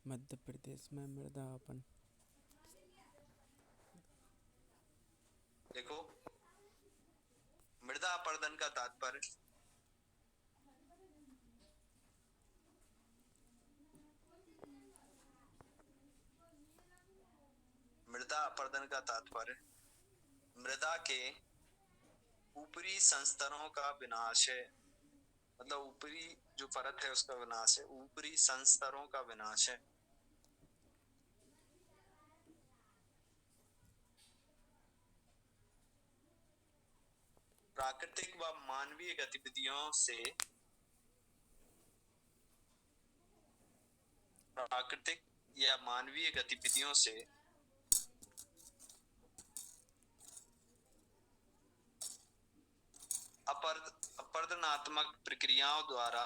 मध्य प्रदेश में मृदा अपन। देखो, मृदा अपरदन का तात्पर्य मृदा अपरदन का तात्पर्य मृदा के ऊपरी संस्तरों का विनाश है। मतलब ऊपरी जो परत है उसका विनाश है, ऊपरी संस्तरों का विनाश है। प्राकृतिक व मानवीय गतिविधियों से प्राकृतिक या मानवीय गतिविधियों से अपरदनात्मक प्रक्रियाओं द्वारा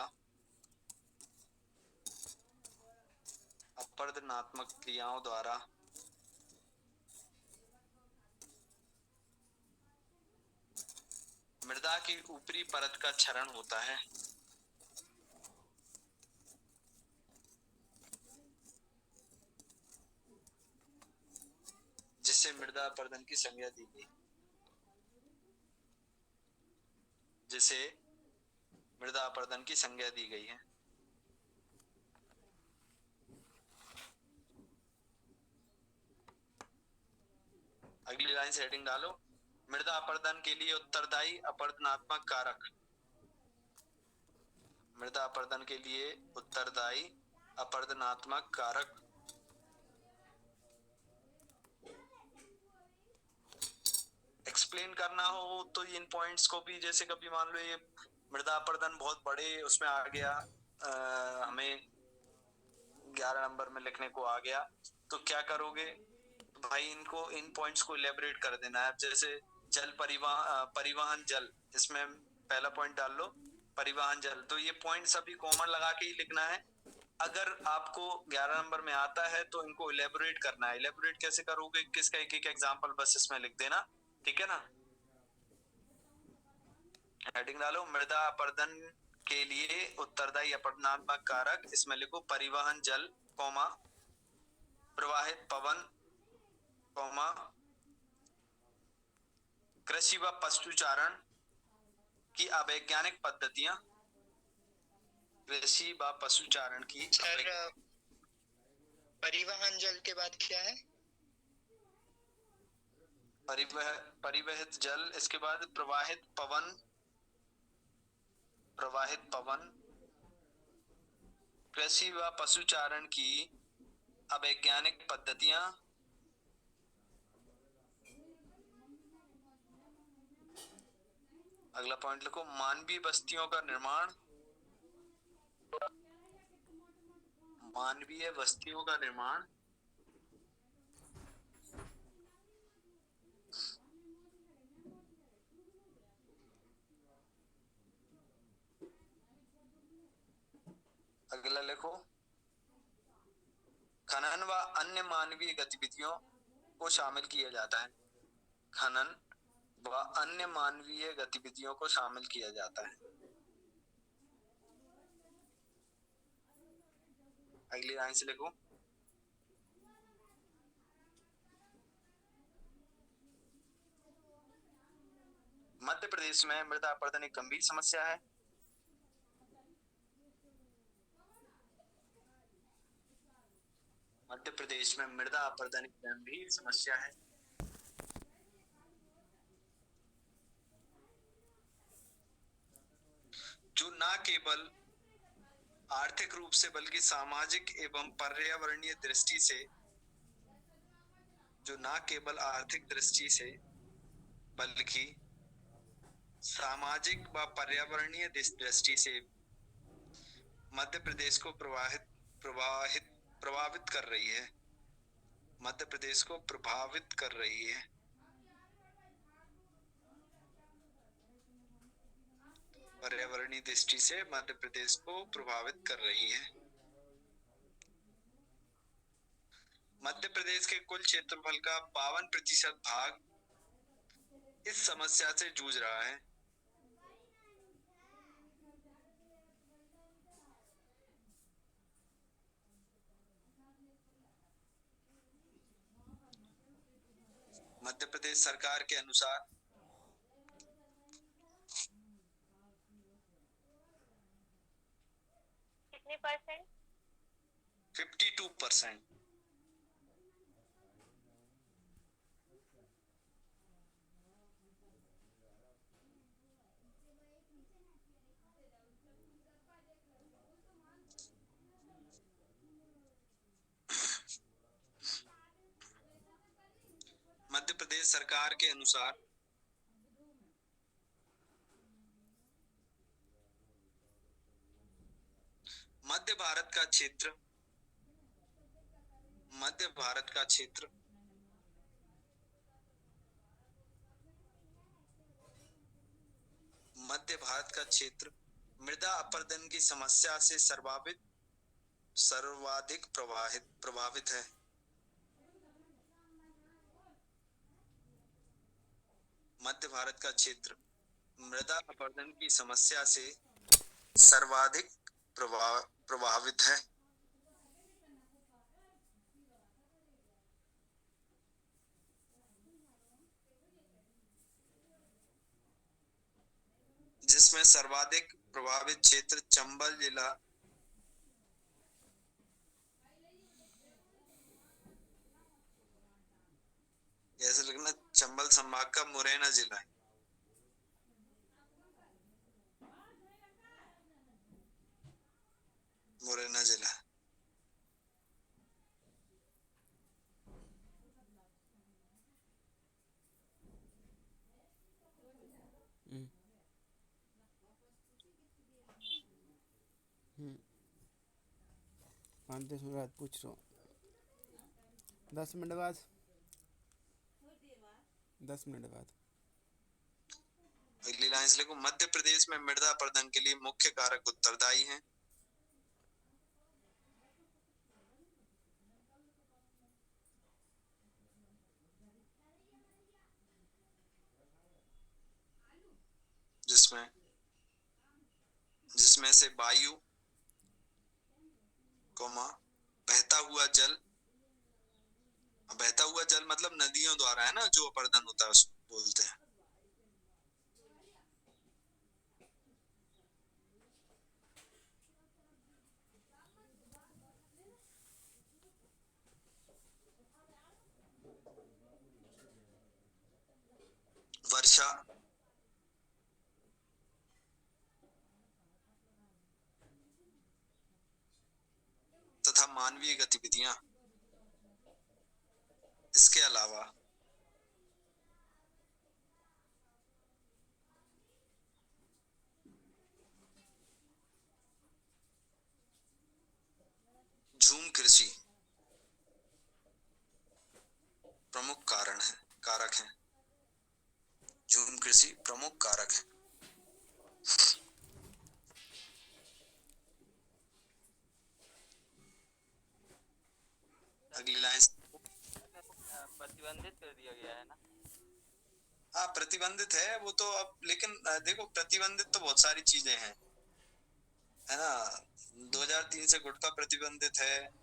अपरदनात्मक क्रियाओं द्वारा मृदा की ऊपरी परत का क्षरण होता है। जिससे मृदा अपरदन की संज्ञा दी गई जिसे मृदा अपरदन की संज्ञा दी गई है। अगली लाइन से हेडिंग डालो, मृदा अपरदन के लिए उत्तरदायी अपरदनात्मक कारक। मृदा अपरदन के लिए उत्तरदायी अपरदनात्मक कारक एक्सप्लेन करना हो तो इन पॉइंट्स को भी, जैसे कभी मान लो ये मृदा अपरदन बहुत बड़े उसमें आ गया, हमें 11 नंबर में लिखने को आ गया, तो क्या करोगे भाई, इनको इन पॉइंट्स को इलेबोरेट कर देना है। जैसे जल परिवहन जल, इसमें पहला पॉइंट डाल लो परिवहन जल, तो ये पॉइंट सभी कॉमन लगा के ही लिखना है। अगर आपको 11 नंबर में आता है तो इनको इलेबोरेट करना है। इलेबोरेट कैसे करोगे, किसका एक एक एग्जांपल बस इसमें लिख देना, ठीक है ना। हेडिंग डालो, मृदा अपरदन के लिए उत्तरदायी अपरदनात्मक कारक, इसमें लिखो परिवहन जल, कौमा प्रवाहित पवन, कौमा कृषि व पशुचारण की अवैज्ञानिक पद्धतियां। कृषि व पशुचारण की सर, परिवहन जल के बाद क्या है? परिवहित जल, इसके बाद प्रवाहित पवन, प्रवाहित पवन कृषि व पशुचारण की अवैज्ञानिक पद्धतियां। अगला पॉइंट लिखो, मानवीय बस्तियों का निर्माण, मानवीय बस्तियों का निर्माण अगला लिखो, खनन व अन्य मानवीय गतिविधियों को शामिल किया जाता है। खनन व अन्य मानवीय गतिविधियों को शामिल किया जाता है। अगली लाइन से लिखो, मध्य प्रदेश में मृदा अपरदन एक गंभीर समस्या है। मध्य प्रदेश में मृदा अपरदन एक गंभीर समस्या है। जो न केवल आर्थिक रूप से बल्कि सामाजिक एवं पर्यावरणीय दृष्टि से, जो न केवल आर्थिक दृष्टि से बल्कि सामाजिक व पर्यावरणीय दृष्टि से मध्य प्रदेश को प्रभावित कर रही है। मध्य प्रदेश को प्रभावित कर रही है। पर्यावरणीय दृष्टि से मध्य प्रदेश को प्रभावित कर रही है। मध्य प्रदेश के कुल क्षेत्रफल का 52% भाग इस समस्या से जूझ रहा है। मध्य प्रदेश सरकार के अनुसार कितने परसेंट? 52%। मध्य प्रदेश सरकार के अनुसार मध्य भारत का क्षेत्र मध्य भारत का क्षेत्र मध्य भारत का क्षेत्र मृदा अपरदन की समस्या से सर्वाधिक प्रभावित है। मध्य भारत का क्षेत्र मृदा अपरदन की समस्या से सर्वाधिक प्रभावित है। जिसमें सर्वाधिक प्रभावित क्षेत्र चंबल जिला, जैसे लिखना चंबल संभाग का मुरैना जिला है। मुरैना जिला हम्म। 5-10 मिनट बाद पूछ रहा हूँ। 10 मिनट बाद 10 मिनट बाद। अगली लाइन से लिखो, मध्य प्रदेश में मृदा अपरदन के लिए मुख्य कारक उत्तरदायी हैं। जिसमें से वायु, बहता हुआ जल मतलब नदियों द्वारा है ना, जो अपरदन होता है उसको बोलते हैं। वर्षा तथा मानवीय गतिविधियां। इसके अलावा झूम कृषि प्रमुख कारक है। झूम कृषि प्रमुख कारक है। अगली लाइन प्रतिबंधित कर दिया गया है ना। हाँ, प्रतिबंधित है वो तो। अब लेकिन देखो, प्रतिबंधित तो बहुत सारी चीजें हैं, है ना। 2003 से गुटखा प्रतिबंधित है,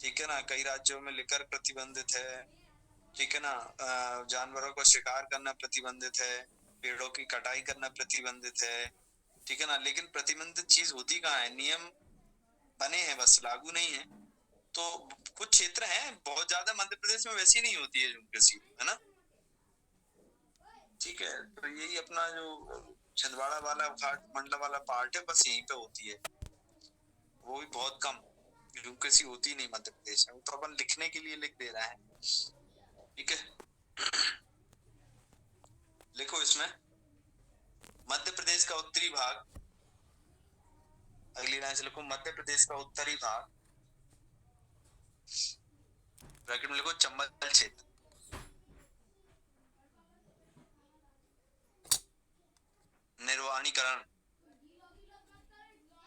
ठीक है ना। कई राज्यों में लिकर प्रतिबंधित है, ठीक है ना। जानवरों को शिकार करना प्रतिबंधित है, पेड़ों की कटाई करना प्रतिबंधित है, ठीक है ना। लेकिन प्रतिबंधित चीज होती कहाँ है? नियम बने हैं, बस लागू नहीं है। तो कुछ क्षेत्र हैं, बहुत ज्यादा मध्य प्रदेश में वैसी नहीं होती है कृषि, है ना। ठीक है, तो यही अपना जो छिंदवाड़ा वाला घाट मंडला वाला पार्ट है, बस यहीं पे होती है। वो भी बहुत कम, कृषि होती नहीं मध्य प्रदेश में। तो अपन लिखने के लिए लिख दे रहे हैं, ठीक है। लिखो इसमें, मध्य प्रदेश का उत्तरी भाग, अगली लाइन से लिखो, मध्य प्रदेश का उत्तरी भाग, ब्रैकेट में लिखो चंबल क्षेत्र। निर्वाणीकरण,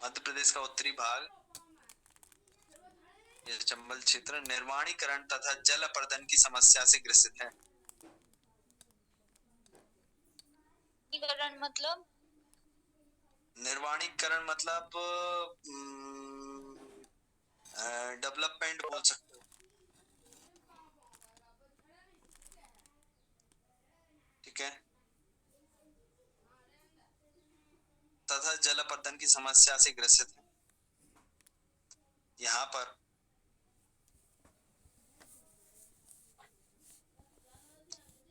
मध्य प्रदेश का उत्तरी भाग, ये चंबल क्षेत्र निर्वाणीकरण तथा जल अपरदन की समस्या से ग्रसित है। निर्वाणीकरण मतलब डेवलपमेंट बोल सकते हो। अपर्दन की समस्या से ग्रसित हैं। यहाँ पर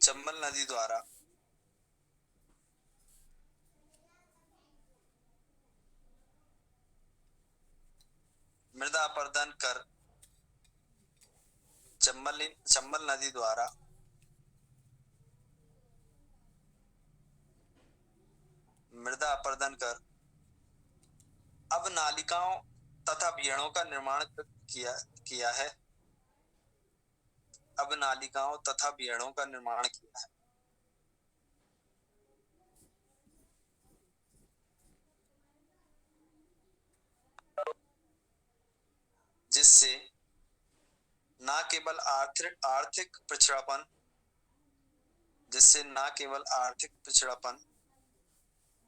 चंबल नदी द्वारा मृदा अपर्दन कर चंबल नदी द्वारा मृदा अपर्दन कर अब नालिकाओं तथा बीहड़ों का निर्माण किया है। अब नालिकाओं तथा बीहड़ों का निर्माण किया है, जिससे न केवल आर्थिक पिछड़ापन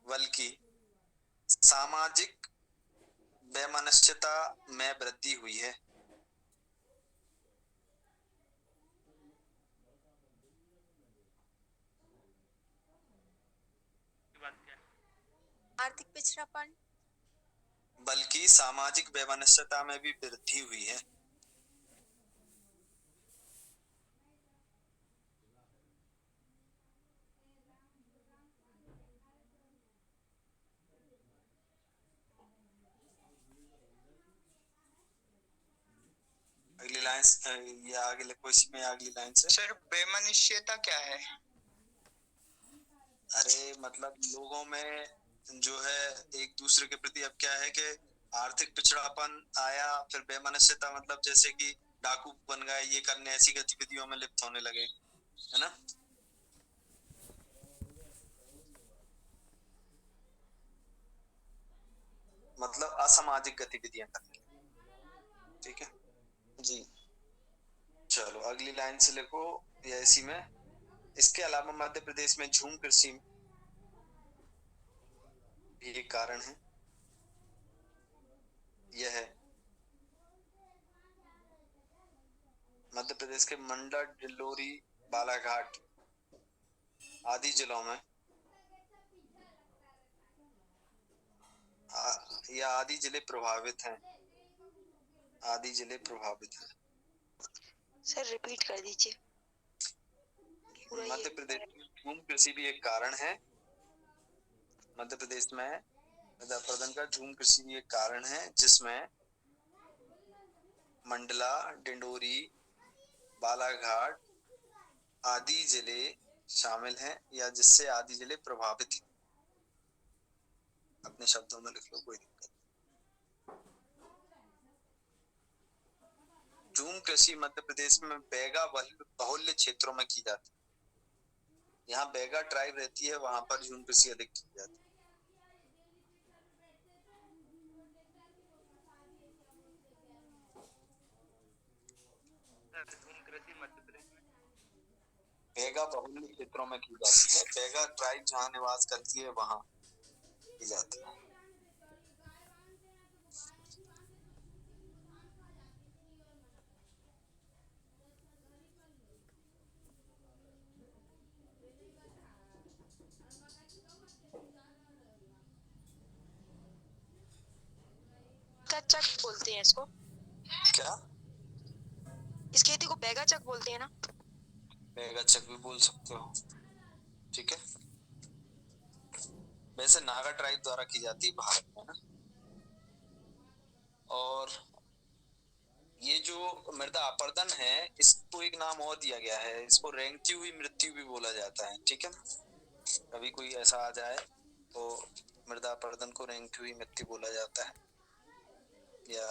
बल्कि सामाजिक वैमनस्यता में वृद्धि हुई है। आर्थिक पिछड़ापन बल्कि सामाजिक वैमनस्यता में भी वृद्धि हुई है। अगली लाइन ये आगे लिखो, इसी में अगली लाइन से। सर वैमनस्यता क्या है? अरे मतलब लोगों में जो है एक दूसरे के प्रति अब क्या है कि आर्थिक पिछड़ापन आया, फिर वैमनस्यता मतलब जैसे कि डाकू बन गए, ये करने ऐसी गतिविधियों में लिप्त होने लगे, है ना। मतलब असामाजिक गतिविधियां करने लगे, ठीक है जी। चलो अगली लाइन से लिखो या इसी में। इसके अलावा मध्य प्रदेश में झूम कृषि भी एक कारण है। यह है मध्य प्रदेश के मंडला, डिंडोरी, बालाघाट आदि जिलों में या आदि जिले प्रभावित हैं। आदि जिले प्रभावित हैं। सर रिपीट कर दीजिए। मध्य प्रदेश में झूम कृषि भी एक कारण है। मध्य प्रदेश में मृदा अपर्दन का झूम कृषि भी एक कारण है, जिसमें मंडला, डिंडोरी, बालाघाट आदि जिले शामिल हैं, या जिससे आदि जिले प्रभावित हैं। अपने शब्दों में लिख लो, कोई दिक्कत नहीं। झूम कृषि मध्य प्रदेश में बैगा बहुल्य क्षेत्रों में की जाती है। यहाँ बैगा ट्राइब रहती है, वहां पर झूम कृषि अधिक की जाती है। बैगा बहुल्य क्षेत्रों में की जाती है। बैगा ट्राइब जहाँ निवास करती है वहां की जाती है। चक बोलते हैं इसको। क्या? इस खेती को बैगा चक बोलते हैं ना? बैगा चक भी बोल सकते हो, ठीक है। वैसे नागा ट्राइब द्वारा की जाती है भारत में ना। और ये जो मृदा अपर्दन है, इसको एक नाम और दिया गया है, इसको रेंगती हुई मृत्यु भी बोला जाता है, ठीक है ना। कभी कोई ऐसा आ जाए तो मृदा अपर्दन को रेंगती हुई मृत्यु बोला जाता है। या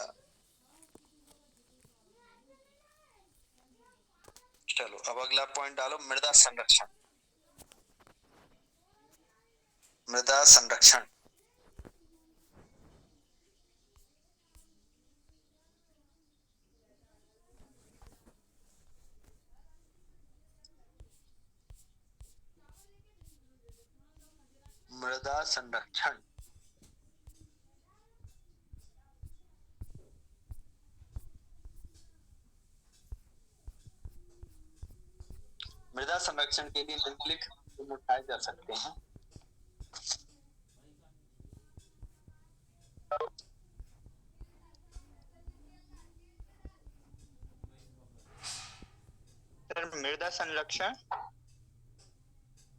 चलो अब अगला पॉइंट डालो, मृदा संरक्षण। मृदा संरक्षण मृदा संरक्षण मृदा संरक्षण के लिए निम्नलिखित कदम उठाए जा सकते हैं। संरक्षण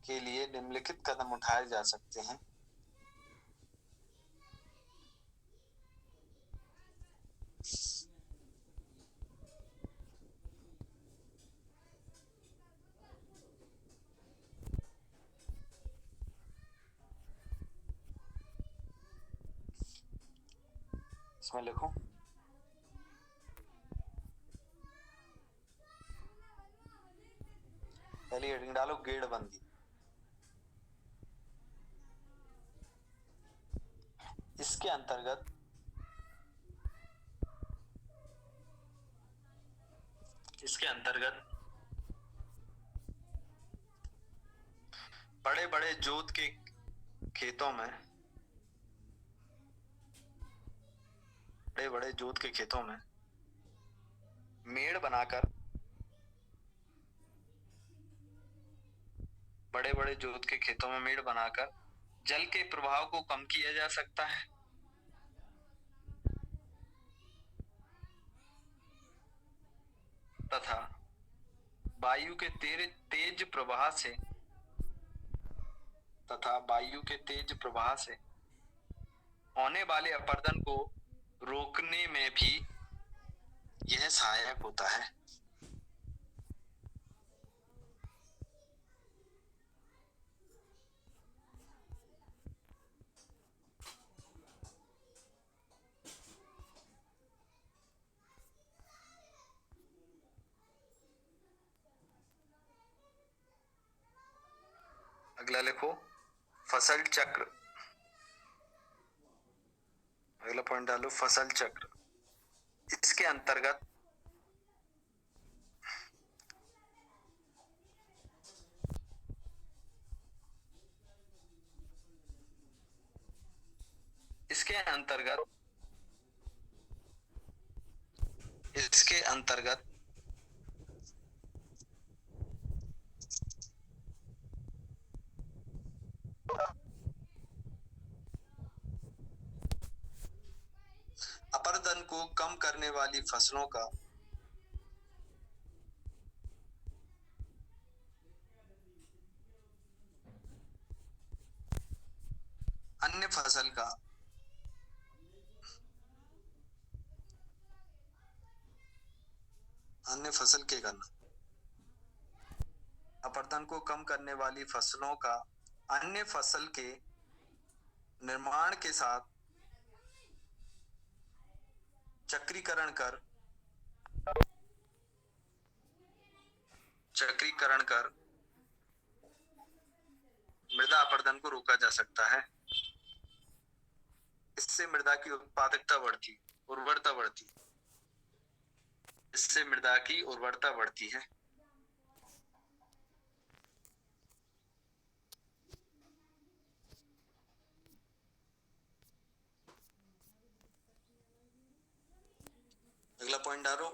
के लिए निम्नलिखित कदम उठाए जा सकते हैं। इसमें लिखो, पहली हेडिंग डालो गेड़बंदी। इसके अंतर्गत बड़े बड़े जोत के खेतों में मेड़ बनाकर जल के प्रवाह को कम किया जा सकता है तथा वायु के तेज प्रवाह से होने वाले अपरदन को रोकने में भी यह सहायक होता है। अगला लिखो फसल चक्र। अगला पॉइंट डालो फसल चक्र। इसके अंतर्गत अपरदन को कम करने वाली फसलों का अन्य फसल के करना। अपरदन को कम करने वाली फसलों का अन्य फसल के निर्माण के साथ चक्रीकरण कर मृदा अपरदन को रोका जा सकता है। इससे मृदा की उत्पादकता बढ़ती है। अगला पॉइंट डालो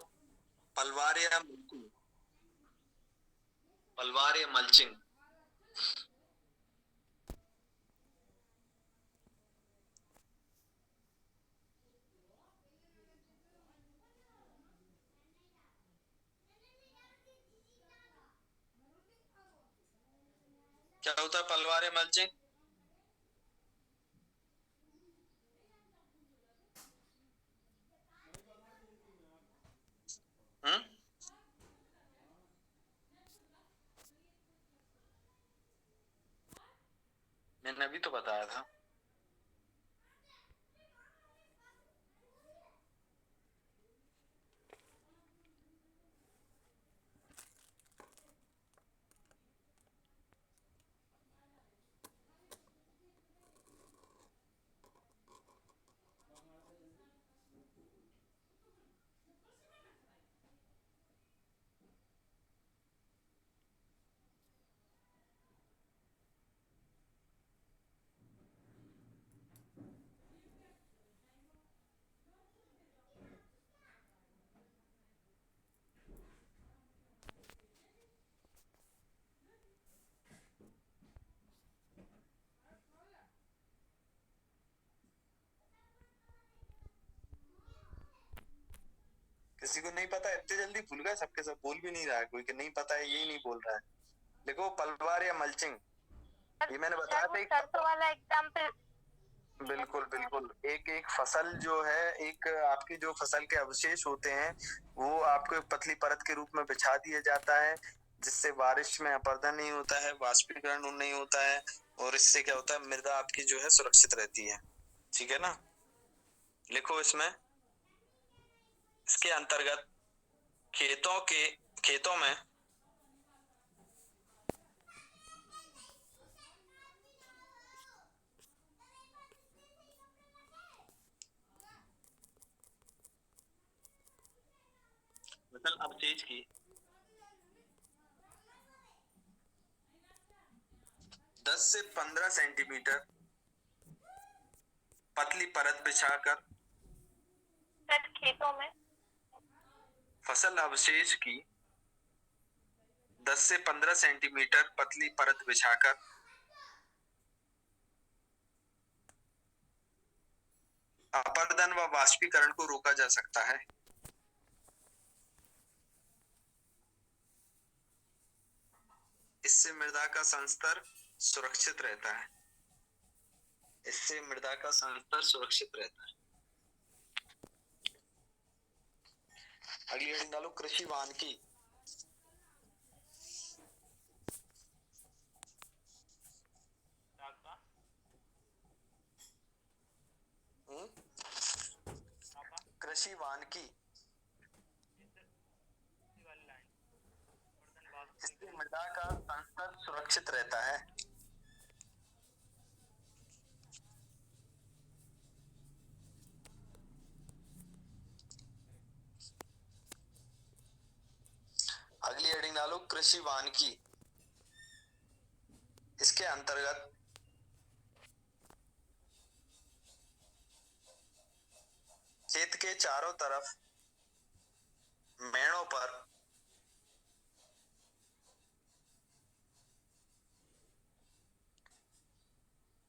पलवार या मल्चिंग। क्या होता है पलवार या मल्चिंग? मैंने अभी तो बताया था। किसी को नहीं पता, इतने जल्दी भूल गए, सबके सब बोल भी नहीं रहा है कोई कि नहीं पता है, यही नहीं बोल रहा है। देखो पलवार या मल्चिंग, ये मैंने बताया था सरसों वाला एग्जाम्पल। बिल्कुल बिल्कुल। एक एक फसल जो है, एक आपकी जो फसल के अवशेष होते हैं वो आपको पतली परत के रूप में बिछा दिया जाता है, जिससे बारिश में अपर्दन नहीं होता है, वाष्पीकरण नहीं होता है, और इससे क्या होता है, मृदा आपकी जो है सुरक्षित रहती है। ठीक है ना। लिखो इसमें, इसके अंतर्गत खेतों में फसल अवशेष की 10 से 15 सेंटीमीटर पतली परत बिछाकर खेतों में फसल अवशेष की 10 से 15 सेंटीमीटर पतली परत बिछाकर अपर्दन व वाष्पीकरण को रोका जा सकता है। इससे मृदा का संस्तर सुरक्षित रहता है। इससे मृदा का संस्तर सुरक्षित रहता है। अगली हेडिंग डालो, कृषि वानिकी। कृषि वानिकी, इससे मृदा का संस्तर सुरक्षित रहता है। अगली हेडिंग डालो, कृषि वानिकी। इसके अंतर्गत खेत के चारों तरफ मेड़ों पर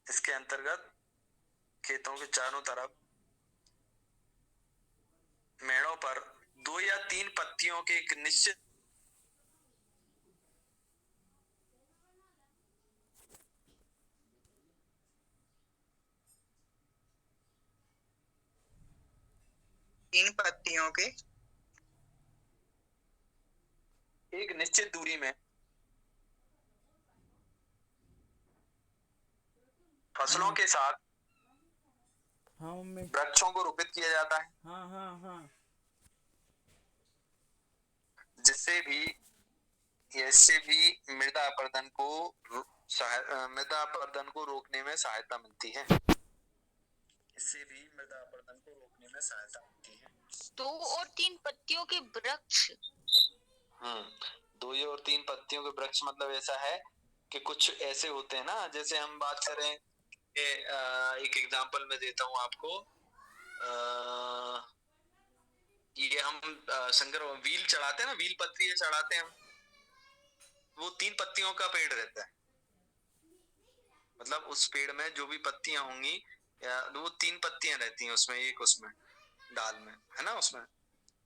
इसके अंतर्गत खेतों के चारों तरफ मेड़ों पर 2 या 3 पत्तियों के एक निश्चित इन पत्तियों के एक निश्चित दूरी में फसलों के साथ हाँ मम्मी। वृक्षों को रोपित किया जाता है, हाँ हाँ हाँ। जिससे भी मृदा अपरदन को रोकने में सहायता मिलती है। इससे भी मृदा अपरदन को रोकने में सहायता मिलती है। 2 और 3 पत्तियों के वृक्ष। 2 और 3 पत्तियों के वृक्ष मतलब ऐसा है कि कुछ ऐसे होते हैं ना, जैसे हम बात करें, एक एग्जांपल मैं देता हूं आपको। ये हम संकर व्हील चढ़ाते हैं ना, व्हील पत्ती चढ़ाते हैं हम, वो 3 पत्तियों का पेड़ रहता है। मतलब उस पेड़ में जो भी पत्तियां होंगी, या वो 3 पत्तियां रहती हैं उसमें, एक उसमें डाल में है ना उसमें।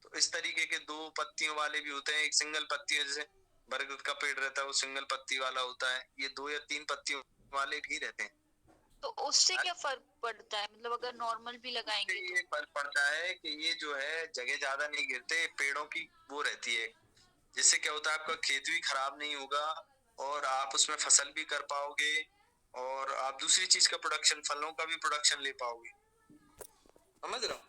तो इस तरीके के 2 पत्तियों वाले भी होते हैं। एक सिंगल पत्ती है, जैसे बरगद का पेड़ रहता है वो सिंगल पत्ती वाला होता है। ये 2 या 3 पत्तियों वाले भी रहते हैं। तो उससे क्या फर्क पड़ता है, मतलब अगर नॉर्मल भी लगाएंगे तो? ये फर्क पड़ता है कि ये जो है जगह ज्यादा नहीं गिरते, पेड़ों की वो रहती है, जिससे क्या होता है आपका खेत भी खराब नहीं होगा और आप उसमें फसल भी कर पाओगे, और आप दूसरी चीज का प्रोडक्शन, फलों का भी प्रोडक्शन ले पाओगे। समझ रहे हो?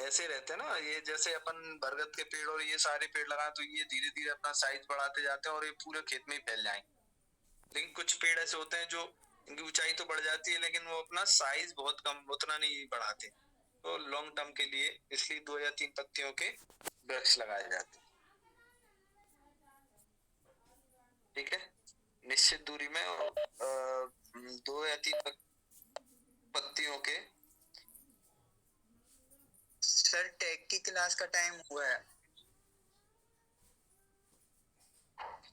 ऐसे रहते हैं ना ये, जैसे अपन बरगद के पेड़ और ये सारे पेड़ लगाए तो ये धीरे धीरे अपना साइज बढ़ाते जाते हैं और ये पूरे खेत में ही फैल जाएंगे। लेकिन कुछ पेड़ ऐसे होते हैं जो इनकी ऊंचाई तो बढ़ जाती है लेकिन वो अपना साइज बहुत कम, उतना नहीं बढ़ाते। तो लॉन्ग टर्म के लिए इसलिए 2 या 3 पत्तियों के वृक्ष लगाए जाते हैं। ठीक है, निश्चित दूरी में 2 या 3 पत्तियों के। सर टेक की क्लास का टाइम हुआ है।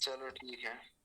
चलो ठीक है।